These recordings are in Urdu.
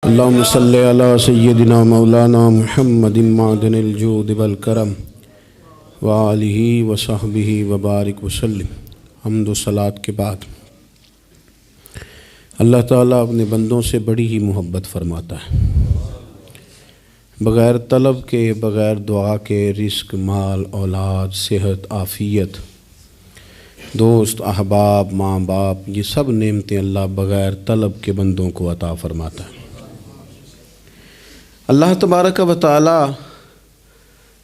اللہم صلی علی سیدنا مولانا محمد معدن الجود والکرم وآلہ وصحبہ وبارک وسلم۔ حمد و صلاۃ کے بعد اللہ تعالیٰ اپنے بندوں سے بڑی ہی محبت فرماتا ہے۔ بغیر طلب کے، بغیر دعا کے رزق، مال، اولاد، صحت، عافیت، دوست، احباب، ماں باپ، یہ سب نعمتیں اللہ بغیر طلب کے بندوں کو عطا فرماتا ہے۔ اللہ تبارک و تعالی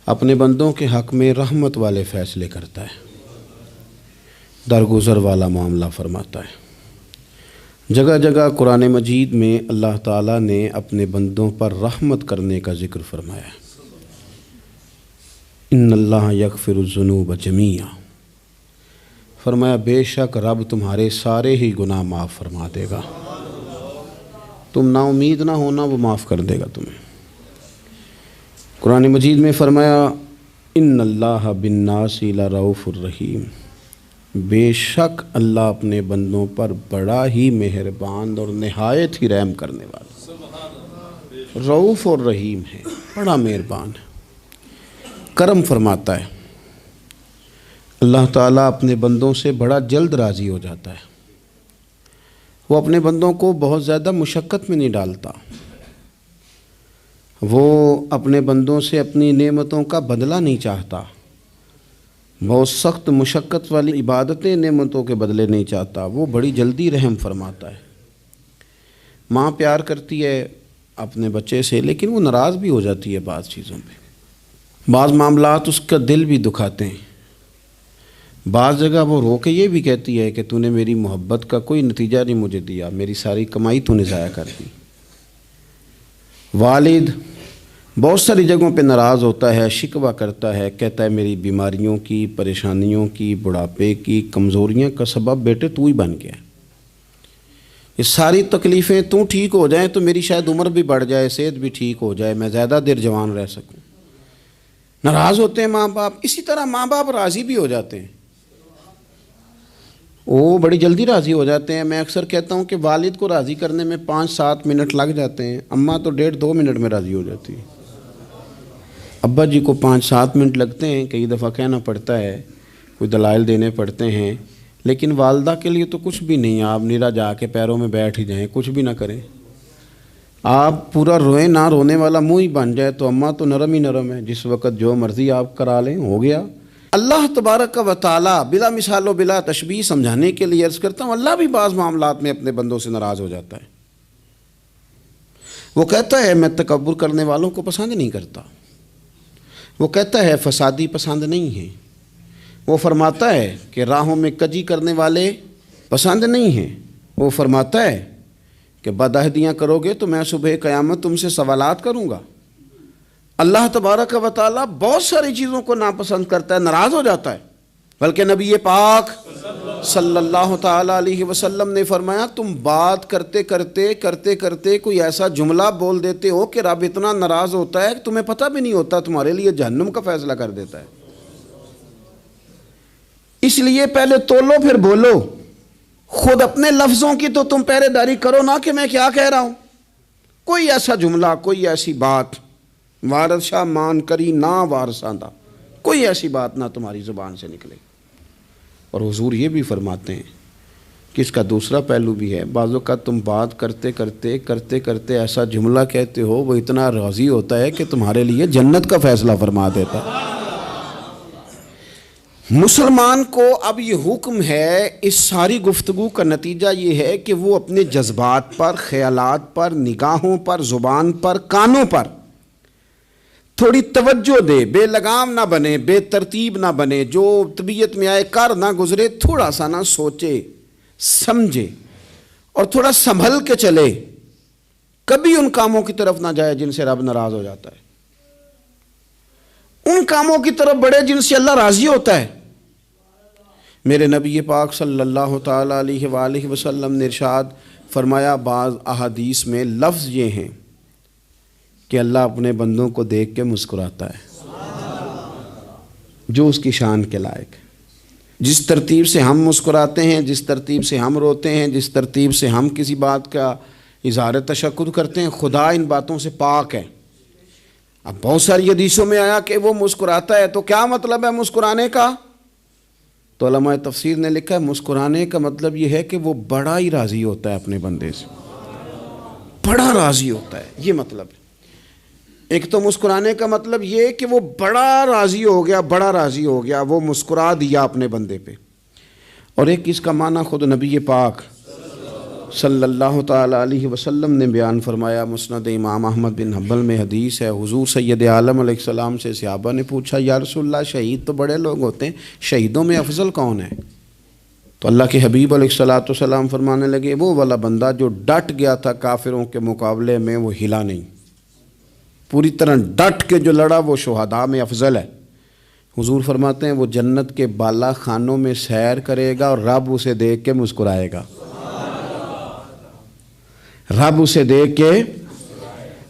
اپنے بندوں کے حق میں رحمت والے فیصلے کرتا ہے، درگزر والا معاملہ فرماتا ہے۔ جگہ جگہ قرآن مجید میں اللہ تعالیٰ نے اپنے بندوں پر رحمت کرنے کا ذکر فرمایا ہے۔ ان اللہ یغفر الذنوب جمیعا، فرمایا بے شک رب تمہارے سارے ہی گناہ معاف فرما دے گا، تم نا امید نہ ہونا، وہ معاف کر دے گا تمہیں۔ قرآن مجید میں فرمایا ان اللہ بالناس لرؤوف الرحیم، بے شک اللہ اپنے بندوں پر بڑا ہی مہربان اور نہایت ہی رحم کرنے والا، رؤوف اور رحیم ہے، بڑا مہربان ہے، کرم فرماتا ہے۔ اللہ تعالیٰ اپنے بندوں سے بڑا جلد راضی ہو جاتا ہے، وہ اپنے بندوں کو بہت زیادہ مشقت میں نہیں ڈالتا، وہ اپنے بندوں سے اپنی نعمتوں کا بدلہ نہیں چاہتا، بہت سخت مشقت والی عبادتیں نعمتوں کے بدلے نہیں چاہتا، وہ بڑی جلدی رحم فرماتا ہے۔ ماں پیار کرتی ہے اپنے بچے سے، لیکن وہ ناراض بھی ہو جاتی ہے بعض چیزوں پہ، بعض معاملات اس کا دل بھی دکھاتے ہیں، بعض جگہ وہ رو کے یہ بھی کہتی ہے کہ تو نے میری محبت کا کوئی نتیجہ نہیں مجھے دیا، میری ساری کمائی تو نے ضائع کر دی۔ والد بہت ساری جگہوں پہ ناراض ہوتا ہے، شکوہ کرتا ہے، کہتا ہے میری بیماریوں کی، پریشانیوں کی، بڑھاپے کی، کمزوریاں کا سبب بیٹے تو ہی بن گیا۔ یہ ساری تکلیفیں تو ٹھیک ہو جائیں تو میری شاید عمر بھی بڑھ جائے، صحت بھی ٹھیک ہو جائے، میں زیادہ دیر جوان رہ سکوں۔ ناراض ہوتے ہیں ماں باپ، اسی طرح ماں باپ راضی بھی ہو جاتے ہیں، وہ بڑی جلدی راضی ہو جاتے ہیں۔ میں اکثر کہتا ہوں کہ والد کو راضی کرنے میں 5-7 منٹ لگ جاتے ہیں، اماں تو 1.5-2 منٹ میں راضی ہو جاتی ہے۔ ابا جی کو 5-7 منٹ لگتے ہیں، کئی دفعہ کہنا پڑتا ہے، کوئی دلائل دینے پڑتے ہیں، لیکن والدہ کے لیے تو کچھ بھی نہیں، آپ نیرا جا کے پیروں میں بیٹھ ہی جائیں، کچھ بھی نہ کریں، آپ پورا روئیں نہ، رونے والا منہ ہی بن جائے تو اماں تو نرم ہی نرم ہے، جس وقت جو مرضی آپ کرا لیں ہو گیا۔ اللہ تبارک و تعالی بلا مثال و بلا تشبیہ سمجھانے کے لیے عرض کرتا ہوں، اللہ بھی بعض معاملات میں اپنے بندوں سے ناراض ہو جاتا ہے۔ وہ کہتا ہے میں تکبر کرنے والوں کو پسند نہیں کرتا، وہ کہتا ہے فسادی پسند نہیں ہیں، وہ فرماتا ہے کہ راہوں میں کجی کرنے والے پسند نہیں ہیں، وہ فرماتا ہے کہ بدعہدیاں کرو گے تو میں صبح قیامت تم سے سوالات کروں گا۔ اللہ تبارک و تعالیٰ بہت ساری چیزوں کو ناپسند کرتا ہے، ناراض ہو جاتا ہے، بلکہ نبی پاک صلی اللہ تعالیٰ علیہ وسلم نے فرمایا تم بات کرتے کرتے کوئی ایسا جملہ بول دیتے ہو کہ رب اتنا ناراض ہوتا ہے کہ تمہیں پتہ بھی نہیں ہوتا، تمہارے لیے جہنم کا فیصلہ کر دیتا ہے۔ اس لیے پہلے تولو پھر بولو، خود اپنے لفظوں کی تو تم پہرے داری کرو نا کہ میں کیا کہہ رہا ہوں۔ کوئی ایسا جملہ، کوئی ایسی بات وارث شاہ مان کری نہ وارثاں دا، کوئی ایسی بات نہ تمہاری زبان سے نکلے۔ اور حضور یہ بھی فرماتے ہیں کہ اس کا دوسرا پہلو بھی ہے، بعض اوقات تم بات کرتے ایسا جملہ کہتے ہو وہ اتنا راضی ہوتا ہے کہ تمہارے لیے جنت کا فیصلہ فرما دیتا ہے۔ مسلمان کو اب یہ حکم ہے، اس ساری گفتگو کا نتیجہ یہ ہے کہ وہ اپنے جذبات پر، خیالات پر، نگاہوں پر، زبان پر، کانوں پر تھوڑی توجہ دے، بے لگام نہ بنے، بے ترتیب نہ بنے، جو طبیعت میں آئے کر نہ گزرے، تھوڑا سا نہ سوچے سمجھے اور تھوڑا سنبھل کے چلے، کبھی ان کاموں کی طرف نہ جائے جن سے رب ناراض ہو جاتا ہے، ان کاموں کی طرف بڑھے جن سے اللہ راضی ہوتا ہے۔ میرے نبی پاک صلی اللہ تعالیٰ علیہ وآلہ وسلم نے ارشاد فرمایا، بعض احادیث میں لفظ یہ ہیں کہ اللہ اپنے بندوں کو دیکھ کے مسکراتا ہے، جو اس کی شان کے لائق ہے۔ جس ترتیب سے ہم مسکراتے ہیں، جس ترتیب سے ہم روتے ہیں، جس ترتیب سے ہم کسی بات کا اظہار تشکر کرتے ہیں، خدا ان باتوں سے پاک ہے۔ اب بہت ساری حدیثوں میں آیا کہ وہ مسکراتا ہے، تو کیا مطلب ہے مسکرانے کا؟ تو علماء تفسیر نے لکھا ہے مسکرانے کا مطلب یہ ہے کہ وہ بڑا ہی راضی ہوتا ہے اپنے بندے سے، بڑا راضی ہوتا ہے، یہ مطلب ہے۔ ایک تو مسکرانے کا مطلب یہ کہ وہ بڑا راضی ہو گیا، بڑا راضی ہو گیا، وہ مسکرا دیا اپنے بندے پہ۔ اور ایک اس کا معنی خود نبی پاک صلی اللہ تعالیٰ علیہ وسلم نے بیان فرمایا، مسند امام احمد بن حنبل میں حدیث ہے، حضور سید عالم علیہ السلام سے صحابہ نے پوچھا یا رسول اللہ شہید تو بڑے لوگ ہوتے ہیں، شہیدوں میں افضل کون ہے؟ تو اللہ کے حبیب علیہ السلام فرمانے لگے وہ والا بندہ جو ڈٹ گیا تھا کافروں کے مقابلے میں، وہ ہلا نہیں، پوری طرح ڈٹ کے جو لڑا وہ شہداء میں افضل ہے۔ حضور فرماتے ہیں وہ جنت کے بالا خانوں میں سیر کرے گا اور رب اسے دیکھ کے مسکرائے گا، رب اسے دیکھ کے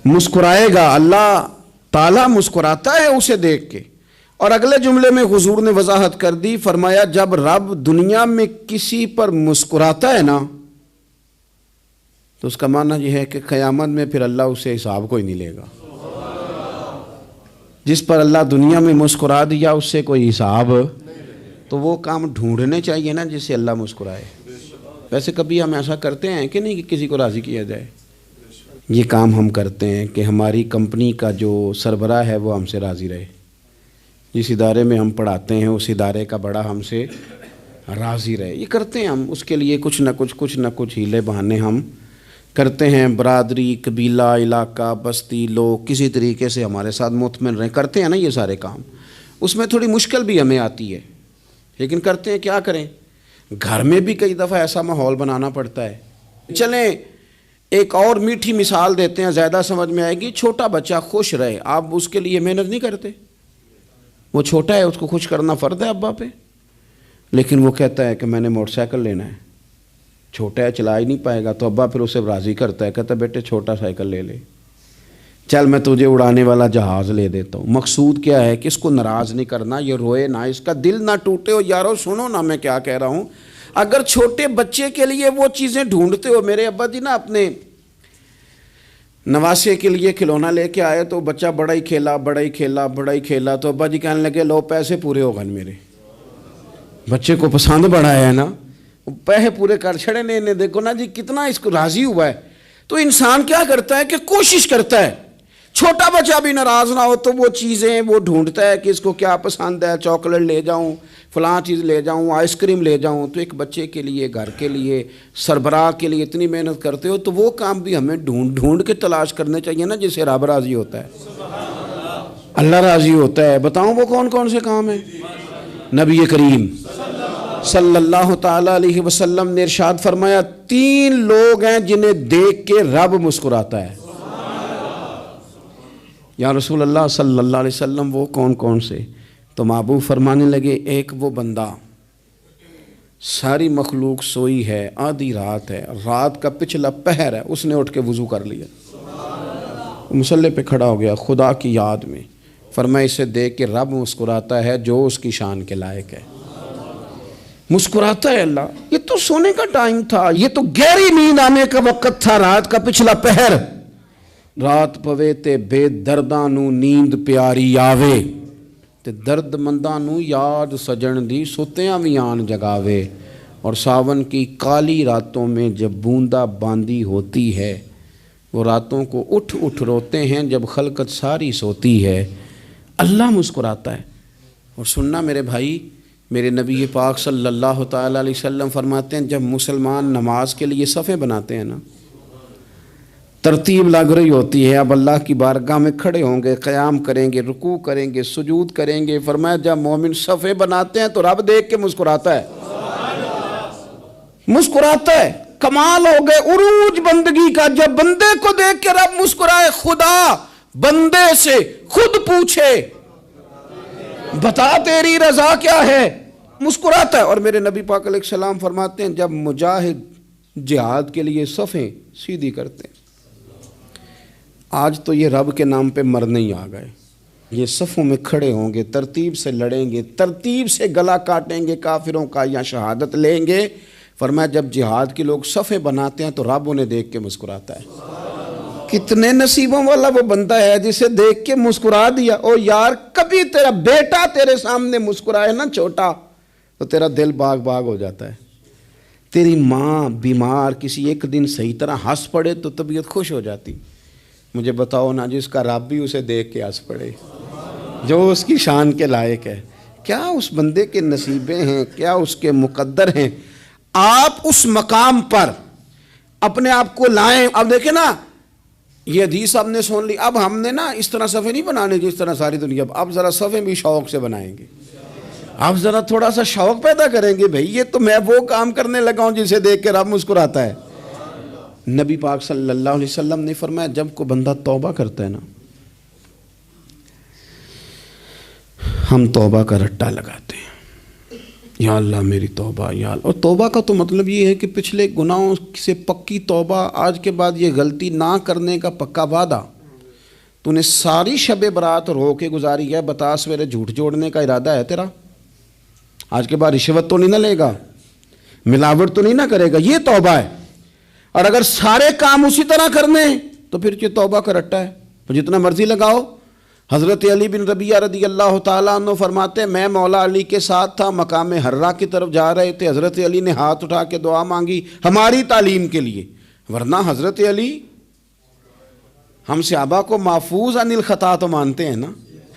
مسکرائے گا، اللہ تعالیٰ مسکراتا ہے اسے دیکھ کے۔ اور اگلے جملے میں حضور نے وضاحت کر دی، فرمایا جب رب دنیا میں کسی پر مسکراتا ہے نا تو اس کا معنی یہ ہے کہ قیامت میں پھر اللہ اسے حساب کوئی نہیں لے گا۔ جس پر اللہ دنیا میں مسکرا دیا اس سے کوئی حساب، تو وہ کام ڈھونڈنے چاہیے نا جس سے اللہ مسکرائے۔ ویسے کبھی ہم ایسا کرتے ہیں کہ نہیں کہ کسی کو راضی کیا جائے؟ یہ کام ہم کرتے ہیں کہ ہماری کمپنی کا جو سربراہ ہے وہ ہم سے راضی رہے، جس ادارے میں ہم پڑھاتے ہیں اس ادارے کا بڑا ہم سے راضی رہے، یہ کرتے ہیں ہم۔ اس کے لیے کچھ نہ کچھ ہیلے بہانے ہم کرتے ہیں، برادری، قبیلہ، علاقہ، بستی، لوگ کسی طریقے سے ہمارے ساتھ مطمئن رہیں، کرتے ہیں نا یہ سارے کام۔ اس میں تھوڑی مشکل بھی ہمیں آتی ہے لیکن کرتے ہیں، کیا کریں؟ گھر میں بھی کئی دفعہ ایسا ماحول بنانا پڑتا ہے۔ چلیں ایک اور میٹھی مثال دیتے ہیں، زیادہ سمجھ میں آئے گی۔ چھوٹا بچہ خوش رہے، آپ اس کے لیے محنت نہیں کرتے؟ وہ چھوٹا ہے، اس کو خوش کرنا فرض ہے ابا پہ، لیکن وہ کہتا ہے کہ میں نے موٹر سائیکل لینا ہے، چھوٹا ہے چلا ہی نہیں پائے گا، تو ابا پھر اسے راضی کرتا ہے، کہتا ہے بیٹے چھوٹا سائیکل لے لے، چل میں تجھے اڑانے والا جہاز لے دیتا ہوں۔ مقصود کیا ہے کہ اس کو ناراض نہیں کرنا، یہ روئے نہ، اس کا دل نہ ٹوٹے ہو۔ یارو سنو نا میں کیا کہہ رہا ہوں، اگر چھوٹے بچے کے لیے وہ چیزیں ڈھونڈتے ہو، میرے ابا جی نا اپنے نواسے کے لیے کھلونا لے کے آئے تو بچہ بڑا ہی کھیلا، تو ابا جی کہنے لگے لو پیسے پورے ہو گئے میرے، بچے کو پسند بڑا ہے نا، پیسے پورے کر چھڑے نے، دیکھو نا جی کتنا اس کو راضی ہوا ہے۔ تو انسان کیا کرتا ہے کہ کوشش کرتا ہے، چھوٹا بچہ بھی ناراض نہ ہو تو وہ چیزیں وہ ڈھونڈتا ہے کہ اس کو کیا پسند ہے، چاکلیٹ لے جاؤں، فلاں چیز لے جاؤں، آئس کریم لے جاؤں۔ تو ایک بچے کے لیے، گھر کے لیے، سربراہ کے لیے اتنی محنت کرتے ہو، تو وہ کام بھی ہمیں ڈھونڈ کے تلاش کرنے چاہیے نا جس سے رب راضی ہوتا ہے، اللہ راضی ہوتا ہے۔ بتاؤں وہ کون کون سے کام ہیں؟ نبی کریم صلی اللہ تعالیٰ علیہ وسلم نے ارشاد فرمایا 3 لوگ ہیں جنہیں دیکھ کے رب مسکراتا ہے۔ یا رسول اللہ صلی اللہ علیہ وسلم وہ کون کون سے؟ تو محبوب فرمانے لگے ایک وہ بندہ ساری مخلوق سوئی ہے، آدھی رات ہے، رات کا پچھلا پہر ہے، اس نے اٹھ کے وضو کر لیا، مصلی پہ کھڑا ہو گیا خدا کی یاد میں، فرمایا اسے دیکھ کے رب مسکراتا ہے جو اس کی شان کے لائق ہے، مسکراتا ہے اللہ۔ یہ تو سونے کا ٹائم تھا، یہ تو گہری نیند آنے کا وقت تھا، رات کا پچھلا پہر، رات پوے تے بے درداں نو نیند پیاری آوے، تے درد منداں نو یاد سجن دی ستیاں وی آن جگاوے، اور ساون کی کالی راتوں میں جب بوندا باندی ہوتی ہے، وہ راتوں کو اٹھ اٹھ روتے ہیں جب خلقت ساری سوتی ہے، اللہ مسکراتا ہے۔ اور سننا میرے بھائی، میرے نبی پاک صلی اللہ تعالیٰ علیہ وسلم فرماتے ہیں جب مسلمان نماز کے لیے صفیں بناتے ہیں نا، ترتیب لگ رہی ہوتی ہے، اب اللہ کی بارگاہ میں کھڑے ہوں گے، قیام کریں گے، رکوع کریں گے، سجود کریں گے، فرمایا جب مومن صفیں بناتے ہیں تو رب دیکھ کے مسکراتا ہے، مسکراتا ہے۔ کمال ہو گئے عروج بندگی کا، جب بندے کو دیکھ کے رب مسکرائے، خدا بندے سے خود پوچھے بتا تیری رضا کیا ہے، مسکراتا ہے۔ اور میرے نبی پاک علیہ السلام فرماتے ہیں جب مجاہد جہاد کے لیے صفیں سیدھی کرتے ہیں، آج تو یہ رب کے نام پہ مرنے ہی آ گئے، یہ صفوں میں کھڑے ہوں گے، ترتیب سے لڑیں گے، ترتیب سے گلا کاٹیں گے کافروں کا یا شہادت لیں گے، فرمایا جب جہاد کے لوگ صفیں بناتے ہیں تو رب انہیں دیکھ کے مسکراتا ہے۔ کتنے نصیبوں والا وہ بندہ ہے جسے دیکھ کے مسکرا دیا۔ او یار کبھی تیرا بیٹا تیرے سامنے مسکرائے نا چھوٹا تو تیرا دل باغ باغ ہو جاتا ہے۔ تیری ماں بیمار کسی ایک دن صحیح طرح ہنس پڑے تو طبیعت خوش ہو جاتی۔ مجھے بتاؤ نا جس کا رب بھی اسے دیکھ کے ہنس پڑے، جو اس کی شان کے لائق ہے، کیا اس بندے کے نصیبیں ہیں، کیا اس کے مقدر ہیں۔ آپ اس مقام پر اپنے آپ کو لائیں۔ اب دیکھیں نا یہ حدیث آپ نے سن لی، اب ہم نے نا اس طرح صفحے نہیں بنانے جس طرح ساری دنیا، اب ذرا صفحے بھی شوق سے بنائیں گے۔ آپ ذرا تھوڑا سا شوق پیدا کریں گے، بھئی یہ تو میں وہ کام کرنے لگا ہوں جسے دیکھ کے رب مسکراتا ہے۔ نبی پاک صلی اللہ علیہ وسلم نے فرمایا جب کوئی بندہ توبہ کرتا ہے نا، ہم توبہ کا رٹا لگاتے ہیں، یا اللہ میری توبہ یا اللہ۔ اور توبہ کا تو مطلب یہ ہے کہ پچھلے گناہوں سے پکی توبہ، آج کے بعد یہ غلطی نہ کرنے کا پکا وعدہ۔ تو نے ساری شب برات رو کے گزاری ہے، بتا سویرے جھوٹ جوڑنے کا ارادہ ہے تیرا؟ آج کے بعد رشوت تو نہیں نہ لے گا، ملاوٹ تو نہیں نہ کرے گا، یہ توبہ ہے۔ اور اگر سارے کام اسی طرح کرنے تو پھر یہ توبہ کا رٹا ہے، تو جتنا مرضی لگاؤ۔ حضرت علی بن ربیعہ رضی اللہ تعالیٰ عنہ فرماتے ہیں میں مولا علی کے ساتھ تھا، مقام حرہ کی طرف جا رہے تھے، حضرت علی نے ہاتھ اٹھا کے دعا مانگی ہماری تعلیم کے لیے، ورنہ حضرت علی ہم صحابہ کو محفوظ عن الخطا تو مانتے ہیں نا۔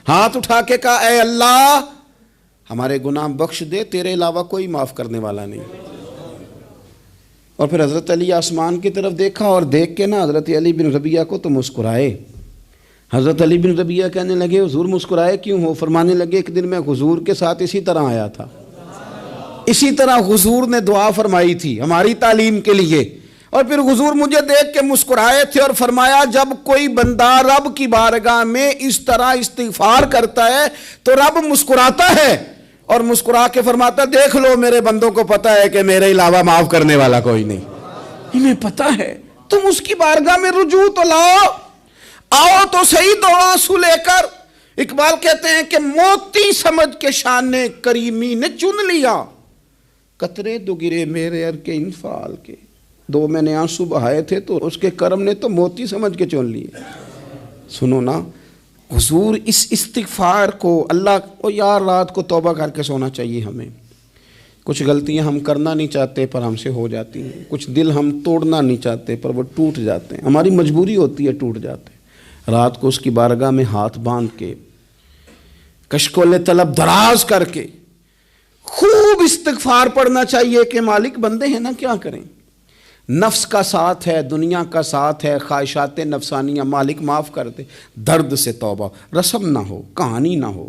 ہاتھ اٹھا کے کہا اے اللہ ہمارے گناہ بخش دے، تیرے علاوہ کوئی معاف کرنے والا نہیں۔ اور پھر حضرت علی آسمان کی طرف دیکھا اور دیکھ کے نا حضرت علی بن ربیعہ کو تو مسکرائے۔ حضرت علی بن ربیعہ کہنے لگے حضور مسکرائے کیوں ہو؟ فرمانے لگے ایک دن میں حضور کے ساتھ اسی طرح آیا تھا، اسی طرح حضور نے دعا فرمائی تھی ہماری تعلیم کے لیے، اور پھر حضور مجھے دیکھ کے مسکرائے تھے اور فرمایا جب کوئی بندہ رب کی بارگاہ میں اس طرح استغفار کرتا ہے تو رب مسکراتا ہے، اور مسکرا کے فرماتا دیکھ لو میرے بندوں کو پتہ ہے کہ میرے علاوہ معاف کرنے والا کوئی نہیں، انہیں پتہ ہے، تم اس کی بارگاہ میں رجوع تو لاؤ، آؤ تو صحیح دو آنسو لے کر۔ اقبال کہتے ہیں کہ موتی سمجھ کے شان کریمی نے چن لیا، قطرے دو گرے میرے ار کے انفعال کے، دو میں نے آنسو بہائے تھے تو اس کے کرم نے تو موتی سمجھ کے چن لیے۔ سنو نا حضور اس استغفار کو اللہ کو یار رات کو توبہ کر کے سونا چاہیے ہمیں۔ کچھ غلطیاں ہم کرنا نہیں چاہتے پر ہم سے ہو جاتی ہیں، کچھ دل ہم توڑنا نہیں چاہتے پر وہ ٹوٹ جاتے ہیں، ہماری مجبوری ہوتی ہے ٹوٹ جاتے ہیں۔ رات کو اس کی بارگاہ میں ہاتھ باندھ کے کشکول طلب دراز کر کے خوب استغفار پڑھنا چاہیے کہ مالک بندے ہیں نا کیا کریں، نفس کا ساتھ ہے، دنیا کا ساتھ ہے، خواہشات نفسانیہ، مالک معاف کر دے۔ درد سے توبہ، رسم نہ ہو، کہانی نہ ہو،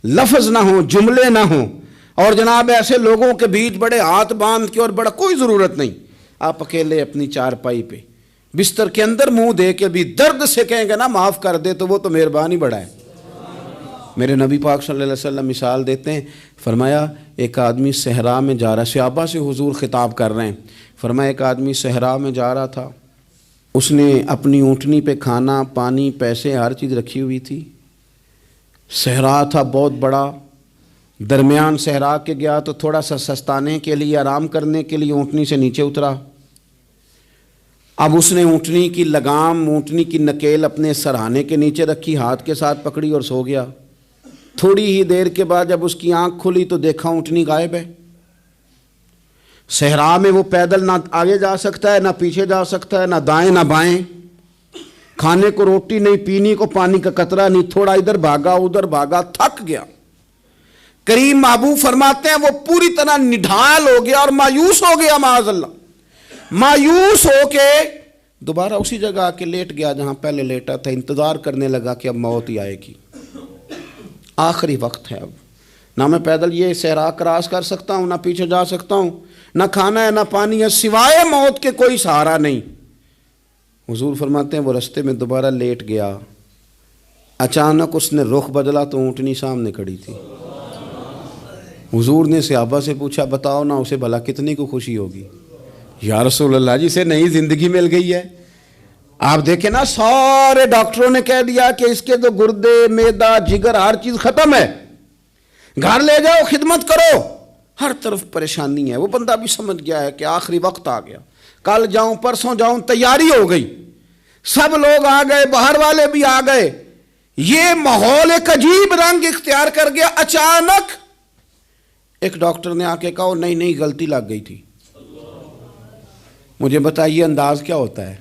لفظ نہ ہو، جملے نہ ہوں، اور جناب ایسے لوگوں کے بیچ بڑے ہاتھ باندھ کے اور بڑا کوئی ضرورت نہیں، آپ اکیلے اپنی چارپائی پہ بستر کے اندر منہ دے کے بھی درد سے کہیں گے نا معاف کر دے تو وہ تو مہربانی بڑا ہے۔ میرے نبی پاک صلی اللہ علیہ وسلم مثال دیتے ہیں، فرمایا ایک آدمی صحرا میں جا رہا، صحابہ سے حضور خطاب کر رہے ہیں، فرمایا ایک آدمی صحرا میں جا رہا تھا، اس نے اپنی اونٹنی پہ کھانا پانی پیسے ہر چیز رکھی ہوئی تھی، صحرا تھا بہت بڑا، درمیان صحرا کے گیا تو تھوڑا سا سستانے کے لیے آرام کرنے کے لیے اونٹنی سے نیچے اترا، اب اس نے اونٹنی کی لگام اونٹنی کی نکیل اپنے سرہانے کے نیچے رکھی، ہاتھ کے ساتھ پکڑی اور سو گیا۔ تھوڑی ہی دیر کے بعد جب اس کی آنکھ کھلی تو دیکھا اونٹنی غائب ہے۔ صحرا میں وہ پیدل نہ آگے جا سکتا ہے نہ پیچھے جا سکتا ہے، نہ دائیں نہ بائیں، کھانے کو روٹی نہیں، پینے کو پانی کا قطرہ نہیں، تھوڑا ادھر بھاگا ادھر بھاگا، تھک گیا۔ کریم محبوب فرماتے ہیں وہ پوری طرح نڈھال ہو گیا اور مایوس ہو گیا، معاذ اللہ، مایوس ہو کے دوبارہ اسی جگہ آ کے لیٹ گیا جہاں پہلے لیٹا تھا، انتظار کرنے لگا کہ اب موت ہی آئے گی، آخری وقت ہے، اب نہ میں پیدل یہ صحرا کراس کر سکتا ہوں، نہ پیچھے جا سکتا ہوں، نہ کھانا ہے نہ پانی ہے، سوائے موت کے کوئی سہارا نہیں۔ حضور فرماتے ہیں وہ رستے میں دوبارہ لیٹ گیا، اچانک اس نے رخ بدلا تو اونٹنی سامنے کھڑی تھی۔ حضور نے صحابہ سے پوچھا بتاؤ نا اسے بھلا کتنی کو خوشی ہوگی؟ یا رسول اللہ جی سے نئی زندگی مل گئی ہے۔ آپ دیکھیں نا سارے ڈاکٹروں نے کہہ دیا کہ اس کے تو گردے معدہ جگر ہر چیز ختم ہے، گھر لے جاؤ خدمت کرو، ہر طرف پریشانی ہے. وہ بندہ بھی سمجھ گیا ہے کہ آخری وقت آ گیا, کل جاؤں پرسوں جاؤں, تیاری ہو گئی, سب لوگ آ گئے, باہر والے بھی آ گئے, یہ ماحول ایک عجیب رنگ اختیار کر گیا. اچانک ایک ڈاکٹر نے آ کے کہا نہیں غلطی لگ گئی تھی. مجھے بتائیے انداز کیا ہوتا ہے؟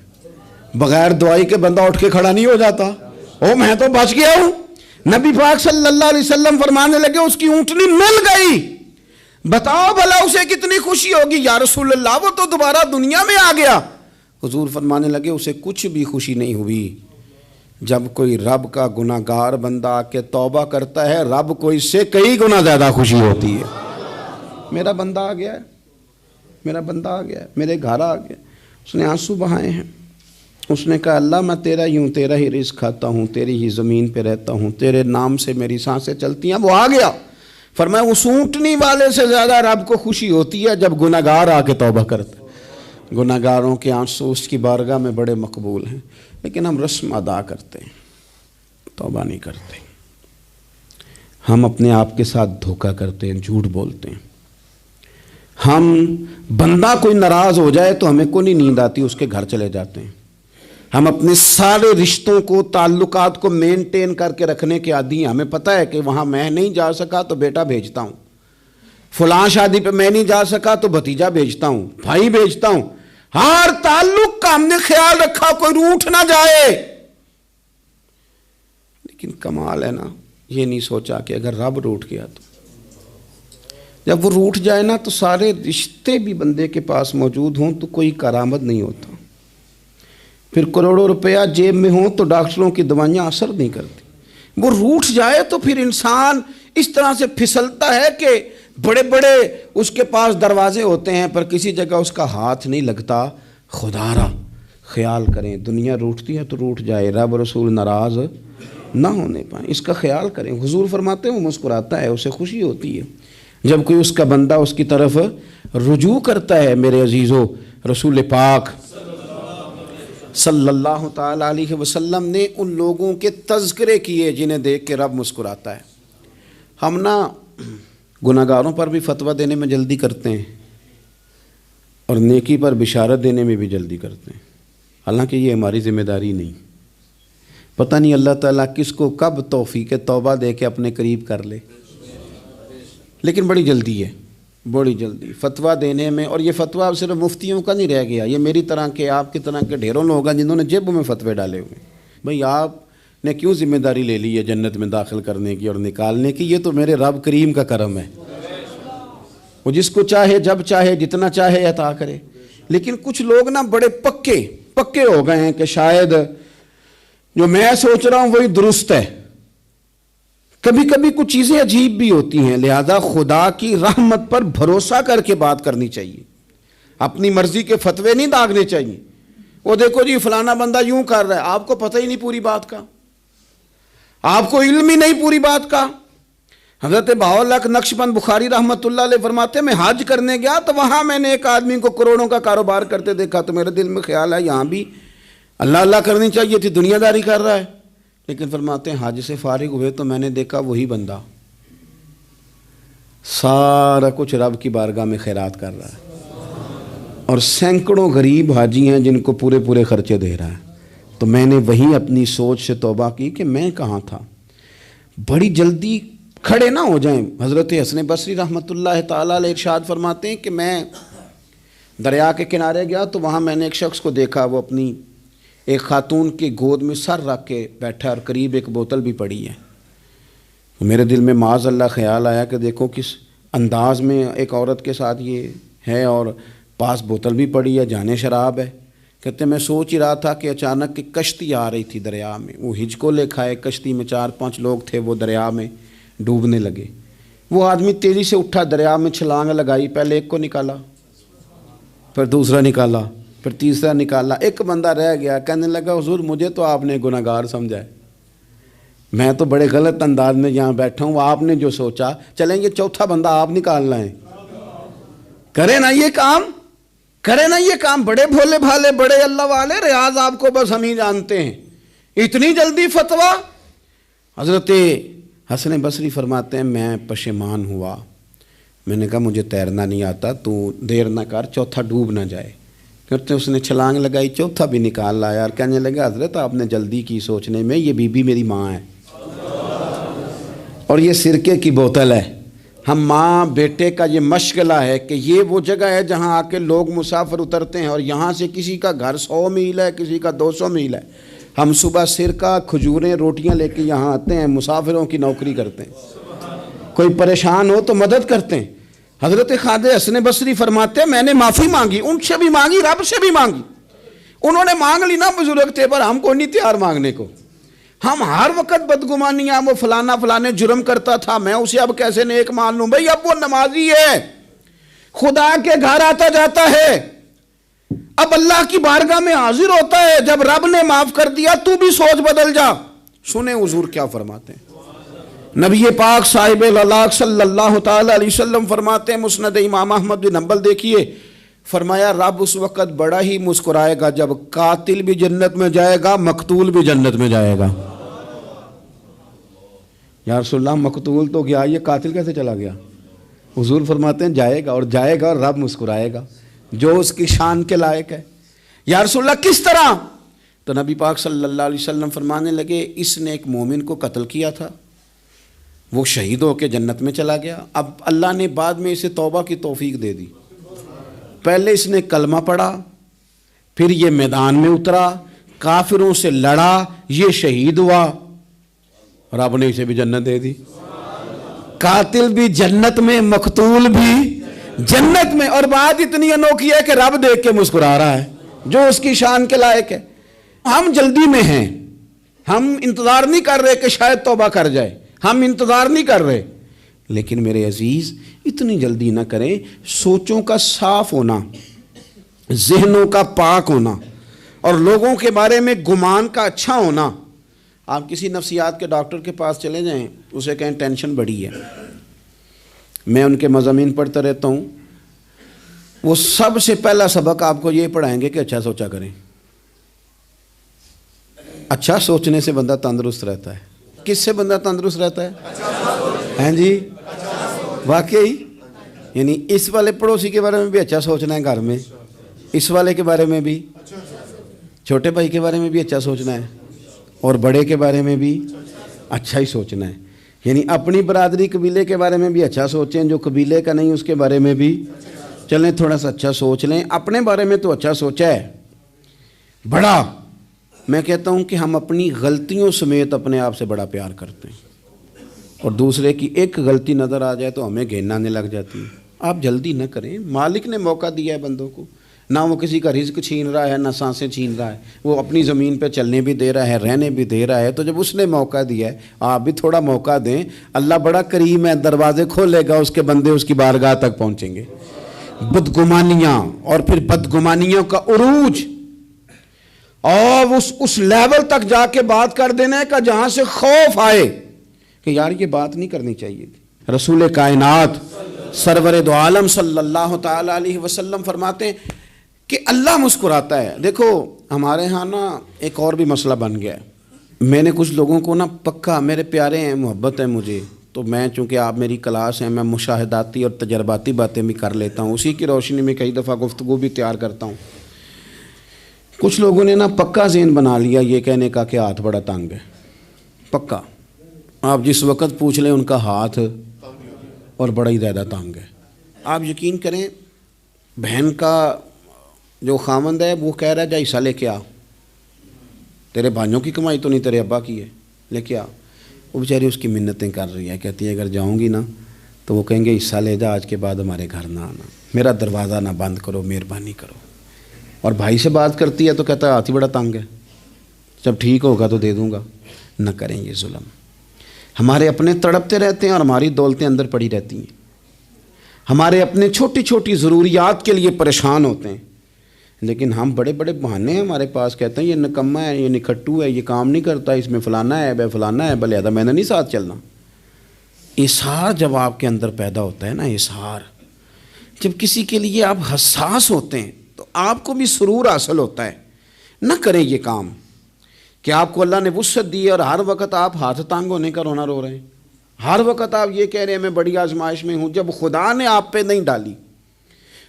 بغیر دوائی کے بندہ اٹھ کے کھڑا نہیں ہو جاتا. او میں تو بچ گیا ہوں. نبی پاک صلی اللہ علیہ وسلم فرمانے لگے اس کی اونٹنی مل گئی. بتاؤ بھلا اسے کتنی خوشی ہوگی. یا رسول اللہ وہ تو دوبارہ دنیا میں آ گیا. حضور فرمانے لگے اسے کچھ بھی خوشی نہیں ہوئی. جب کوئی رب کا گناہگار بندہ آ کے توبہ کرتا ہے, رب کو اس سے کئی گنا زیادہ خوشی ہوتی ہے. میرا بندہ آ گیا ہے, میرا بندہ آ گیا ہے, میرے گھر آ گیا. اس نے آنسو بہائے ہیں. اس نے کہا اللہ میں تیرا ہی ہوں, تیرا ہی رزق کھاتا ہوں, تیری ہی زمین پہ رہتا ہوں, تیرے نام سے میری سانسیں چلتی ہیں. وہ آ گیا. فرمایا اس اونٹنی والے سے زیادہ رب کو خوشی ہوتی ہے جب گناہگار آ کے توبہ کرتا ہے. گناہگاروں کے آنسو اس کی بارگاہ میں بڑے مقبول ہیں, لیکن ہم رسم ادا کرتے ہیں, توبہ نہیں کرتے. ہم اپنے آپ کے ساتھ دھوکہ کرتے ہیں, جھوٹ بولتے ہیں. ہم بندہ کوئی ناراض ہو جائے تو ہمیں کو نہیں نیند آتی, اس کے گھر چلے جاتے ہیں. ہم اپنے سارے رشتوں کو, تعلقات کو مینٹین کر کے رکھنے کے عادی ہیں. ہمیں پتہ ہے کہ وہاں میں نہیں جا سکا تو بیٹا بھیجتا ہوں, فلاں شادی پہ میں نہیں جا سکا تو بھتیجا بھیجتا ہوں, بھائی بھیجتا ہوں. ہر تعلق کا ہم نے خیال رکھا کوئی روٹھ نہ جائے. لیکن کمال ہے نا, یہ نہیں سوچا کہ اگر رب روٹھ گیا تو, جب وہ روٹھ جائے نا تو سارے رشتے بھی بندے کے پاس موجود ہوں تو کوئی کارآمد نہیں ہوتا. پھر کروڑوں روپیہ جیب میں ہوں تو ڈاکٹروں کی دوائیاں اثر نہیں کرتی. وہ روٹھ جائے تو پھر انسان اس طرح سے پھسلتا ہے کہ بڑے بڑے اس کے پاس دروازے ہوتے ہیں پر کسی جگہ اس کا ہاتھ نہیں لگتا. خدا را خیال کریں, دنیا روٹتی ہے تو روٹھ جائے, رب رسول ناراض نہ ہونے پائیں, اس کا خیال کریں. حضور فرماتے ہیں وہ مسکراتا ہے, اسے خوشی ہوتی ہے جب کوئی اس کا بندہ اس کی طرف رجوع کرتا ہے. میرے عزیزو, رسول پاک صلی اللہ تعالیٰ علیہ وسلم نے ان لوگوں کے تذکرے کیے جنہیں دیکھ کے رب مسکراتا ہے. ہم نا گناہگاروں پر بھی فتویٰ دینے میں جلدی کرتے ہیں اور نیکی پر بشارت دینے میں بھی جلدی کرتے ہیں, حالانکہ یہ ہماری ذمہ داری نہیں. پتہ نہیں اللہ تعالیٰ کس کو کب توفیق توبہ دے کے اپنے قریب کر لے, لیکن بڑی جلدی ہے, بڑی جلدی فتویٰ دینے میں. اور یہ فتویٰ اب صرف مفتیوں کا نہیں رہ گیا, یہ میری طرح کے, آپ کی طرح کے ڈھیروں لوگ ہیں جنہوں نے جیبوں میں فتوے ڈالے ہوئے. بھئی آپ نے کیوں ذمہ داری لے لی ہے جنت میں داخل کرنے کی اور نکالنے کی؟ یہ تو میرے رب کریم کا کرم ہے, وہ جس کو چاہے جب چاہے جتنا چاہے عطا کرے. لیکن کچھ لوگ نا بڑے پکے ہو گئے ہیں کہ شاید جو میں سوچ رہا ہوں وہی درست ہے. کبھی کبھی کچھ چیزیں عجیب بھی ہوتی ہیں, لہذا خدا کی رحمت پر بھروسہ کر کے بات کرنی چاہیے. اپنی مرضی کے فتوے نہیں داغنے چاہیے. وہ دیکھو جی فلانا بندہ یوں کر رہا ہے, آپ کو پتہ ہی نہیں پوری بات کا, آپ کو علم ہی نہیں پوری بات کا. حضرت بہاءاللہ نقشبند بخاری رحمۃ اللہ علیہ فرماتے ہیں میں حج کرنے گیا تو وہاں میں نے ایک آدمی کو کروڑوں کا کاروبار کرتے دیکھا تو میرے دل میں خیال ہے یہاں بھی اللہ اللہ کرنی چاہیے تھی, دنیا داری کر رہا ہے. لیکن فرماتے ہیں حج سے فارغ ہوئے تو میں نے دیکھا وہی بندہ سارا کچھ رب کی بارگاہ میں خیرات کر رہا ہے اور سینکڑوں غریب حاجی ہیں جن کو پورے خرچے دے رہا ہے. تو میں نے وہی اپنی سوچ سے توبہ کی کہ میں کہاں تھا. بڑی جلدی کھڑے نہ ہو جائیں. حضرت حسن بصری رحمۃ اللہ تعالیٰ علیہ ارشاد فرماتے ہیں کہ میں دریا کے کنارے گیا تو وہاں میں نے ایک شخص کو دیکھا, وہ اپنی ایک خاتون کی گود میں سر رکھ کے بیٹھا اور قریب ایک بوتل بھی پڑی ہے. میرے دل میں معاذ اللہ خیال آیا کہ دیکھو کس انداز میں ایک عورت کے ساتھ یہ ہے اور پاس بوتل بھی پڑی ہے, جانے شراب ہے. کہتے میں سوچ ہی رہا تھا کہ اچانک ایک کشتی آ رہی تھی دریا میں, وہ ہجکو لے کھائے, کشتی میں 4-5 لوگ تھے, وہ دریا میں ڈوبنے لگے. وہ آدمی تیزی سے اٹھا, دریا میں چھلانگ لگائی, پہلے ایک کو نکالا, پھر دوسرا نکالا, پھر تیسرا نکالا. ایک بندہ رہ گیا, کہنے لگا حضور مجھے تو آپ نے گناہگار سمجھا ہے, میں تو بڑے غلط انداز میں یہاں بیٹھا ہوں, آپ نے جو سوچا چلیں یہ چوتھا بندہ آپ نکالنا ہے, کرے نا یہ کام, کرے نا یہ کام. بڑے بھولے بھالے بڑے اللہ والے, ریاض آپ کو بس ہم ہی جانتے ہیں. اتنی جلدی فتویٰ. حضرت حسن بصری فرماتے ہیں میں پشیمان ہوا, میں نے کہا مجھے تیرنا نہیں آتا، تو دیر نہ کر، چوتھا ڈوب نہ جائے۔ کرتے اس نے چھلانگ لگائی، چوتھا بھی نکال لایا اور کہنے لگا حضرت آپ نے جلدی کی سوچنے میں، یہ بی بی میری ماں ہے اور یہ سرکے کی بوتل ہے۔ ہم ماں بیٹے کا یہ مشغلہ ہے کہ یہ وہ جگہ ہے جہاں آ کے لوگ مسافر اترتے ہیں، اور یہاں سے کسی کا گھر 100 میل ہے، کسی کا 200 میل ہے، ہم صبح سرکہ کھجوریں روٹیاں لے کے یہاں آتے ہیں، مسافروں کی نوکری کرتے ہیں، کوئی پریشان ہو تو مدد کرتے ہیں۔ حضرت خواجہ حسن بصری فرماتے ہیں میں نے معافی مانگی، ان سے بھی مانگی، رب سے بھی مانگی، انہوں نے مانگ لی نا بزرگ تھے، پر ہم کو نہیں تیار مانگنے کو۔ ہم ہر وقت بدگمانیاں، وہ فلانا فلانے جرم کرتا تھا، میں اسے اب کیسے نیک مان لوں؟ بھئی اب وہ نمازی ہے، خدا کے گھر آتا جاتا ہے، اب اللہ کی بارگاہ میں حاضر ہوتا ہے، جب رب نے معاف کر دیا تو بھی سوچ بدل جا۔ سنیں حضور کیا فرماتے ہیں، نبی پاک صاحب الاخلاق صلی اللہ تعالی علیہ وسلم فرماتے ہیں، مسند امام احمد بن حنبل دیکھیے، فرمایا رب اس وقت بڑا ہی مسکرائے گا جب قاتل بھی جنت میں جائے گا، مقتول بھی جنت میں جائے گا۔ یا رسول اللہ مقتول تو گیا، یہ قاتل کیسے چلا گیا؟ حضور فرماتے ہیں جائے گا، اور جائے گا اور رب مسکرائے گا، جو اس کی شان کے لائق ہے۔ یا رسول اللہ کس طرح؟ تو نبی پاک صلی اللہ علیہ وسلم فرمانے لگے اس نے ایک مومن کو قتل کیا تھا، وہ شہید ہو کے جنت میں چلا گیا، اب اللہ نے بعد میں اسے توبہ کی توفیق دے دی۔ پہلے اس نے کلمہ پڑھا، پھر یہ میدان میں اترا، کافروں سے لڑا، یہ شہید ہوا، رب نے اسے بھی جنت دے دی۔ قاتل بھی جنت میں، مقتول بھی جنت میں، اور بات اتنی انوکھی ہے کہ رب دیکھ کے مسکرا رہا ہے، جو اس کی شان کے لائق ہے۔ ہم جلدی میں ہیں، ہم انتظار نہیں کر رہے کہ شاید توبہ کر جائے، ہم انتظار نہیں کر رہے، لیکن میرے عزیز اتنی جلدی نہ کریں۔ سوچوں کا صاف ہونا، ذہنوں کا پاک ہونا، اور لوگوں کے بارے میں گمان کا اچھا ہونا۔ آپ کسی نفسیات کے ڈاکٹر کے پاس چلے جائیں، اسے کہیں ٹینشن بڑی ہے، میں ان کے مضامین پڑھتا رہتا ہوں، وہ سب سے پہلا سبق آپ کو یہ پڑھائیں گے کہ اچھا سوچا کریں۔ اچھا سوچنے سے بندہ تندرست رہتا ہے۔ کس سے بندہ تندرست رہتا ہے؟ ہیں جی واقعی، یعنی اس والے پڑوسی کے بارے میں بھی اچھا سوچنا ہے گھر میں، اس والے کے بارے میں بھی، چھوٹے بھائی کے بارے میں بھی اچھا سوچنا ہے، اور بڑے کے بارے میں بھی اچھا ہی سوچنا ہے۔ یعنی اپنی برادری قبیلے کے بارے میں بھی اچھا سوچیں، جو قبیلے کا نہیں اس کے بارے میں بھی چلیں تھوڑا سا اچھا سوچ لیں۔ اپنے بارے میں تو اچھا سوچا ہے بڑا، میں کہتا ہوں کہ ہم اپنی غلطیوں سمیت اپنے آپ سے بڑا پیار کرتے ہیں، اور دوسرے کی ایک غلطی نظر آ جائے تو ہمیں گھن آنے لگ جاتی ہے۔ آپ جلدی نہ کریں، مالک نے موقع دیا ہے بندوں کو، نہ وہ کسی کا رزق چھین رہا ہے، نہ سانسیں چھین رہا ہے، وہ اپنی زمین پہ چلنے بھی دے رہا ہے، رہنے بھی دے رہا ہے، تو جب اس نے موقع دیا ہے آپ بھی تھوڑا موقع دیں۔ اللہ بڑا کریم ہے، دروازے کھولے گا، اس کے بندے اس کی بارگاہ تک پہنچیں گے۔ بدگمانیاں، اور پھر بدگمانیوں کا عروج، اور اس لیول تک جا کے بات کر دینا کا جہاں سے خوف آئے کہ یار یہ بات نہیں کرنی چاہیے تھی۔ رسول کائنات سرور دو عالم صلی اللہ تعالی علیہ وسلم فرماتے ہیں کہ اللہ مسکراتا ہے۔ دیکھو ہمارے ہاں نا ایک اور بھی مسئلہ بن گیا ہے، میں نے کچھ لوگوں کو نا پکا، میرے پیارے ہیں، محبت ہے مجھے، تو میں چونکہ آپ میری کلاس ہیں، میں مشاہداتی اور تجرباتی باتیں بھی کر لیتا ہوں، اسی کی روشنی میں کئی دفعہ گفتگو بھی تیار کرتا ہوں۔ کچھ لوگوں نے نا پکا ذہن بنا لیا یہ کہنے کا کہ ہاتھ بڑا تنگ ہے، پکا، آپ جس وقت پوچھ لیں ان کا ہاتھ اور بڑا ہی زیادہ تنگ ہے۔ آپ یقین کریں، بہن کا جو خامند ہے وہ کہہ رہا ہے جا حصہ لے کے آ، تیرے بھائیوں کی کمائی تو نہیں، تیرے ابا کی ہے، لے کے آ۔ وہ بیچاری اس کی منتیں کر رہی ہے، کہتی ہے اگر جاؤں گی نا تو وہ کہیں گے حصہ لے جا، آج کے بعد ہمارے گھر نہ آنا، میرا دروازہ نہ بند کرو، مہربانی کرو۔ اور بھائی سے بات کرتی ہے تو کہتا ہے ہاتھ ہی بڑا تنگ ہے، جب ٹھیک ہوگا تو دے دوں گا۔ نہ کریں یہ ظلم، ہمارے اپنے تڑپتے رہتے ہیں اور ہماری دولتیں اندر پڑی رہتی ہیں، ہمارے اپنے چھوٹی چھوٹی ضروریات کے لیے پریشان ہوتے ہیں، لیکن ہم بڑے بڑے بہانے ہیں ہمارے پاس، کہتے ہیں یہ نکمہ ہے، یہ نکھٹو ہے، یہ کام نہیں کرتا، اس میں فلانا ہے، بے فلانا ہے، بلے میں نے نہیں ساتھ چلنا۔ اظہار جب آپ کے اندر پیدا ہوتا ہے نا، اظہار جب کسی کے لیے آپ حساس ہوتے ہیں تو آپ کو بھی سرور حاصل ہوتا ہے۔ نہ کریں یہ کام کہ آپ کو اللہ نے وسعت دی ہے اور ہر وقت آپ ہاتھ تانگ ہونے کا رونا رو رہے ہیں، ہر وقت آپ یہ کہہ رہے ہیں میں بڑی آزمائش میں ہوں، جب خدا نے آپ پہ نہیں ڈالی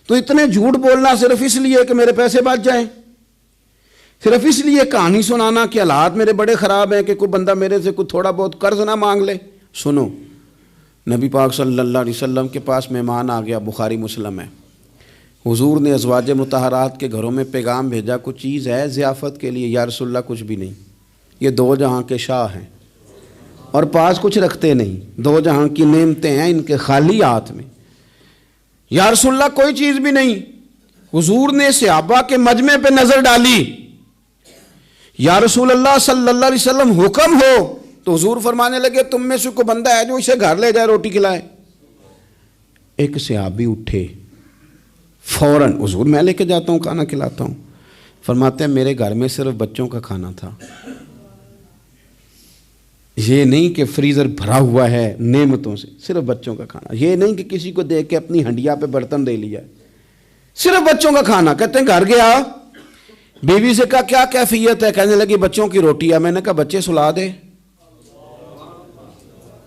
تو اتنے جھوٹ بولنا صرف اس لیے کہ میرے پیسے بچ جائیں، صرف اس لیے کہانی سنانا کہ حالات میرے بڑے خراب ہیں کہ کوئی بندہ میرے سے کوئی تھوڑا بہت قرض نہ مانگ لے۔ سنو، نبی پاک صلی اللہ علیہ وسلم کے پاس مہمان آ گیا، بخاری مسلم ہے، حضور نے ازواج مطہرات کے گھروں میں پیغام بھیجا کچھ چیز ہے ضیافت کے لیے؟ یا رسول اللہ کچھ بھی نہیں، یہ دو جہاں کے شاہ ہیں اور پاس کچھ رکھتے نہیں، دو جہاں کی نعمتیں ہیں ان کے خالی ہاتھ میں۔ یا رسول اللہ کوئی چیز بھی نہیں۔ حضور نے صحابہ کے مجمع پہ نظر ڈالی، یا رسول اللہ صلی اللہ علیہ وسلم حکم ہو، تو حضور فرمانے لگے تم میں سے کوئی بندہ ہے جو اسے گھر لے جائے روٹی کھلائے؟ ایک صحابی اٹھے فوراً، حضور میں لے کے جاتا ہوں کھانا کھلاتا ہوں۔ فرماتے ہیں میرے گھر میں صرف بچوں کا کھانا تھا، یہ نہیں کہ فریزر بھرا ہوا ہے نعمتوں سے، صرف بچوں کا کھانا، یہ نہیں کہ کسی کو دیکھ کے اپنی ہنڈیا پہ برتن دے لیا، صرف بچوں کا کھانا۔ کہتے ہیں گھر گیا، بیوی سے کہا کیا کیفیت ہے؟ کہنے لگی بچوں کی روٹی ہے۔ میں نے کہا بچے سلا دے،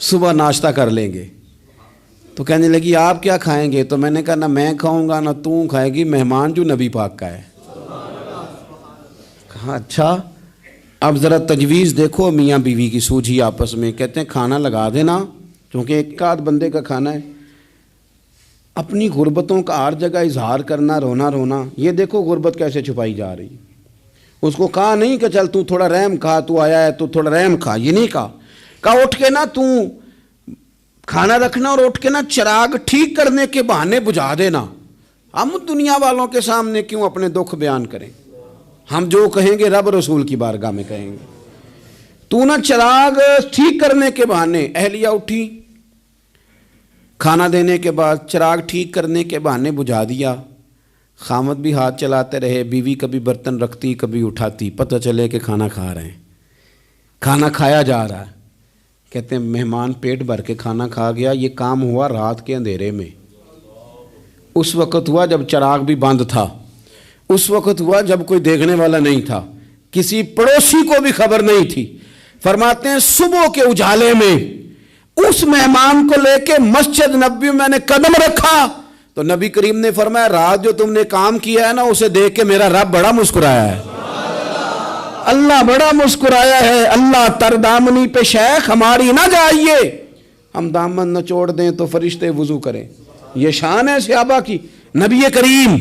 صبح ناشتہ کر لیں گے۔ تو کہنے لگی آپ کیا کھائیں گے؟ تو میں نے کہا نہ میں کھاؤں گا نہ تو کھائے گی، مہمان جو نبی پاک کا ہے۔ کہا اچھا، اب ذرا تجویز دیکھو میاں بیوی کی سوجھی آپس میں۔ کہتے ہیں کھانا لگا دینا، کیونکہ ایک آدھ بندے کا کھانا ہے۔ اپنی غربتوں کا ہر جگہ اظہار کرنا، رونا رونا، یہ دیکھو غربت کیسے چھپائی جا رہی۔ اس کو کہا نہیں کہ چل تو تھوڑا رحم کھا، تو آیا ہے تو تھوڑا رحم کھا، یہ نہیں کہا۔ کہا اٹھ کے نا تو کھانا رکھنا اور اٹھ کے نا چراغ ٹھیک کرنے کے بہانے بجھا دینا۔ ہم دنیا والوں کے سامنے کیوں اپنے دکھ بیان کریں؟ ہم جو کہیں گے رب رسول کی بارگاہ میں کہیں گے۔ تو نا چراغ ٹھیک کرنے کے بہانے، اہلیہ اٹھی، کھانا دینے کے بعد چراغ ٹھیک کرنے کے بہانے بجھا دیا۔ خامد بھی ہاتھ چلاتے رہے، بیوی کبھی برتن رکھتی کبھی اٹھاتی، پتہ چلے کہ کھانا کھا رہے ہیں، کھانا کھایا جا رہا ہے۔ کہتے ہیں مہمان پیٹ بھر کے کھانا کھا گیا۔ یہ کام ہوا رات کے اندھیرے میں، اس وقت ہوا جب چراغ بھی بند تھا، اس وقت ہوا جب کوئی دیکھنے والا نہیں تھا، کسی پڑوسی کو بھی خبر نہیں تھی۔ فرماتے ہیں صبح کے اجالے میں اس مہمان کو لے کے مسجد نبوی میں نے قدم رکھا تو نبی کریم نے فرمایا رات جو تم نے کام کیا ہے نا اسے دیکھ کے میرا رب بڑا مسکرایا ہے، اللہ بڑا مسکرایا ہے۔ اللہ تر دامنی پہ شیخ ہماری نہ جائیے، ہم دامن نہ چھوڑ دیں تو فرشتے وضو کریں۔ یہ شان ہے صحابہ کی۔ نبی کریم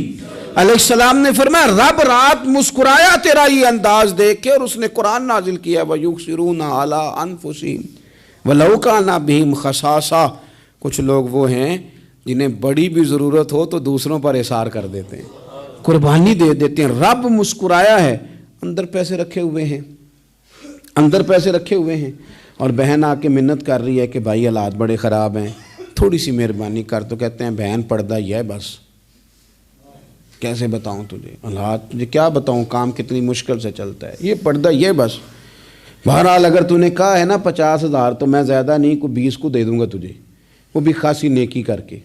علیہ السلام نے فرمایا رب رات مسکرایا تیرا یہ انداز دیکھ کے، اور اس نے قرآن نازل کیا وَيُؤْثِرُونَ عَلَىٰ أَنفُسِهِمْ وَلَوْ كَانَ بِهِمْ خَصَاصَةٌ۔ کچھ لوگ وہ ہیں جنہیں بڑی بھی ضرورت ہو تو دوسروں پر احسار کر دیتے ہیں، قربانی دے دیتے ہیں۔ رب مسکرایا ہے، اندر پیسے رکھے ہوئے ہیں، اندر پیسے رکھے ہوئے ہیں، اور بہن آ کے منت کر رہی ہے کہ بھائی حالات بڑے خراب ہیں، تھوڑی سی مہربانی کر۔ تو کہتے ہیں بہن پردہ ہی ہے بس، کیسے بتاؤں تجھے حالات، تجھے کیا بتاؤں کام کتنی مشکل سے چلتا ہے، یہ پردہ یہ بس۔ بہرحال اگر تو نے کہا ہے نا 50,000 تو میں زیادہ نہیں کوئی 20 کو دے دوں گا تجھے، وہ بھی خاصی نیکی کر کے،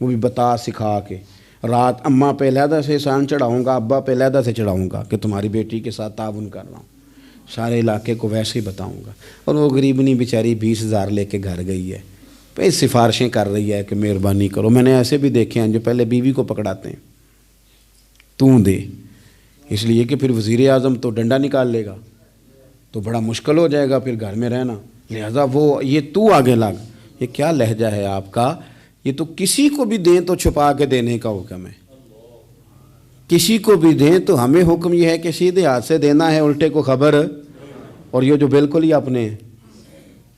وہ بھی بتا سکھا کے۔ رات اماں پہ علیحدہ سے احسان چڑھاؤں گا، ابا پہ علیحدہ سے چڑھاؤں گا کہ تمہاری بیٹی کے ساتھ تعاون کر رہا ہوں، سارے علاقے کو ویسے ہی بتاؤں گا۔ اور وہ غریبنی بیچاری 20,000 لے کے گھر گئی ہے، پہ سفارشیں کر رہی ہے کہ مہربانی کرو۔ میں نے ایسے بھی دیکھے ہیں جو پہلے بیوی کو پکڑاتے ہیں تو دے، اس لیے کہ پھر وزیر اعظم تو ڈنڈا نکال لے گا تو بڑا مشکل ہو جائے گا پھر گھر میں رہنا، لہذا وہ یہ تو آگے لگ۔ یہ کیا لہجہ ہے آپ کا؟ یہ تو کسی کو بھی دیں تو چھپا کے دینے کا حکم ہے، کسی کو بھی دیں تو ہمیں حکم یہ ہے کہ سیدھے ہاتھ سے دینا ہے، الٹے کو خبر۔ اور یہ جو بالکل ہی اپنے ہیں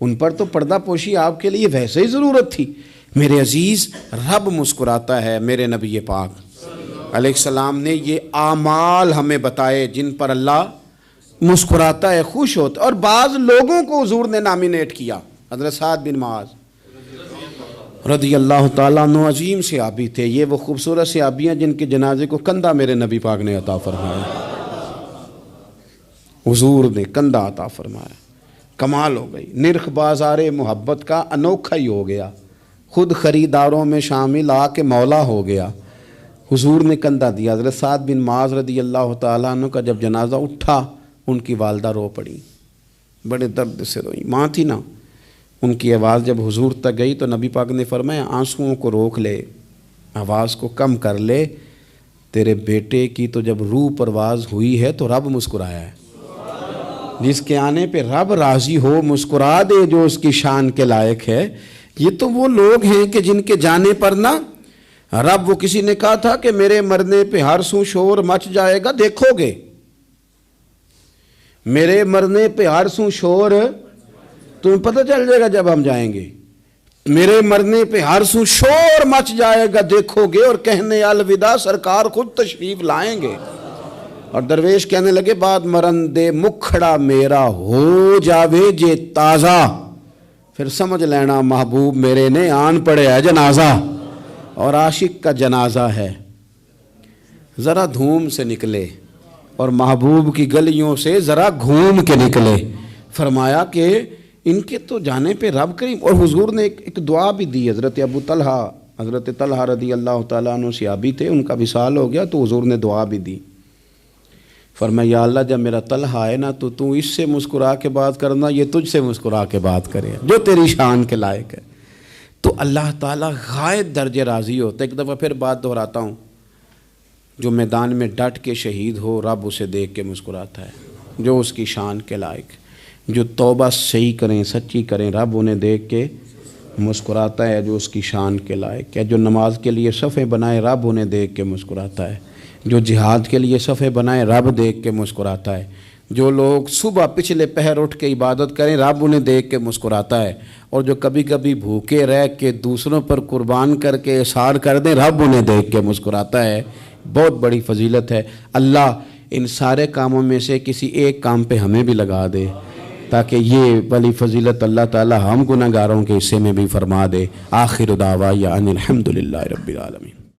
ان پر تو پردہ پوشی آپ کے لیے ویسے ہی ضرورت تھی۔ میرے عزیز، رب مسکراتا ہے۔ میرے نبی پاک علیہ السلام نے یہ اعمال ہمیں بتائے جن پر اللہ مسکراتا ہے، خوش ہوتا ہے۔ اور بعض لوگوں کو حضور نے نامینیٹ کیا، حضرت سعد بن معاذ رضی اللہ تعالیٰ عنہ عظیم صحابی تھے۔ یہ وہ خوبصورت صحابی ہیں جن کے جنازے کو کندھا میرے نبی پاک نے عطا فرمایا، حضور نے کندھا عطا فرمایا۔ کمال ہو گئی، نرخ بازار محبت کا انوکھا ہی ہو گیا، خود خریداروں میں شامل آ کے مولا ہو گیا۔ حضور نے کندھا دیا۔ حضرت سعد بن معاذ رضی اللہ تعالیٰ عنہ کا جب جنازہ اٹھا، ان کی والدہ رو پڑی، بڑے درد سے روئی، ماں تھی نا، ان کی آواز جب حضور تک گئی تو نبی پاک نے فرمایا آنسوؤں کو روک لے، آواز کو کم کر لے، تیرے بیٹے کی تو جب روح پرواز ہوئی ہے تو رب مسکرایا ہے، جس کے آنے پہ رب راضی ہو مسکرا دے جو اس کی شان کے لائق ہے۔ یہ تو وہ لوگ ہیں کہ جن کے جانے پر نا رب، وہ کسی نے کہا تھا کہ میرے مرنے پہ ہر سو شور مچ جائے گا، دیکھو گے میرے مرنے پہ ہر سو شور تمہیں پتہ چل جائے گا جب ہم جائیں گے، میرے مرنے پہ ہر سو شور مچ جائے گا دیکھو گے، اور کہنے الوداع سرکار خود تشریف لائیں گے۔ اور درویش کہنے لگے بعد مرندے مکھڑا میرا ہو جاوے جے تازہ، پھر سمجھ لینا محبوب میرے نے آن پڑے ہے جنازہ، اور عاشق کا جنازہ ہے۔ ذرا دھوم سے نکلے اور محبوب کی گلیوں سے ذرا گھوم کے نکلے۔ فرمایا کہ ان کے تو جانے پہ رب کریم، اور حضور نے ایک دعا بھی دی۔ حضرت طلحہ رضی اللہ تعالیٰ عنہ صحابی تھے، ان کا وصال ہو گیا تو حضور نے دعا بھی دی۔ فرمایا یا اللہ جب میرا طلحہ ہے نا تو اس سے مسکرا کے بات کرنا، یہ تجھ سے مسکرا کے بات کرے جو تیری شان کے لائق ہے۔ تو اللہ تعالیٰ غائب درجے راضی ہوتا ہے۔ ایک دفعہ پھر بات دہراتا ہوں، جو میدان میں ڈٹ کے شہید ہو رب اسے دیکھ کے مسکراتا ہے جو اس کی شان کے لائق، جو توبہ صحیح کریں سچی کریں رب انہیں دیکھ کے مسکراتا ہے جو اس کی شان کے لائق ہے، جو نماز کے لیے صفیں بنائے رب انہیں دیکھ کے مسکراتا ہے، جو جہاد کے لیے صفیں بنائے رب دیکھ کے مسکراتا ہے، جو لوگ صبح پچھلے پہر اٹھ کے عبادت کریں رب انہیں دیکھ کے مسکراتا ہے، اور جو کبھی کبھی بھوکے رہ کے دوسروں پر قربان کر کے احسان کر دیں رب انہیں دیکھ کے مسکراتا ہے۔ بہت بڑی فضیلت ہے۔ اللہ ان سارے کاموں میں سے کسی ایک کام پہ ہمیں بھی لگا دے تاکہ یہ بڑی فضیلت اللہ تعالی ہم گناہگاروں کے حصے میں بھی فرما دے۔ آخر دعوانا ان الحمد للہ رب العالمین۔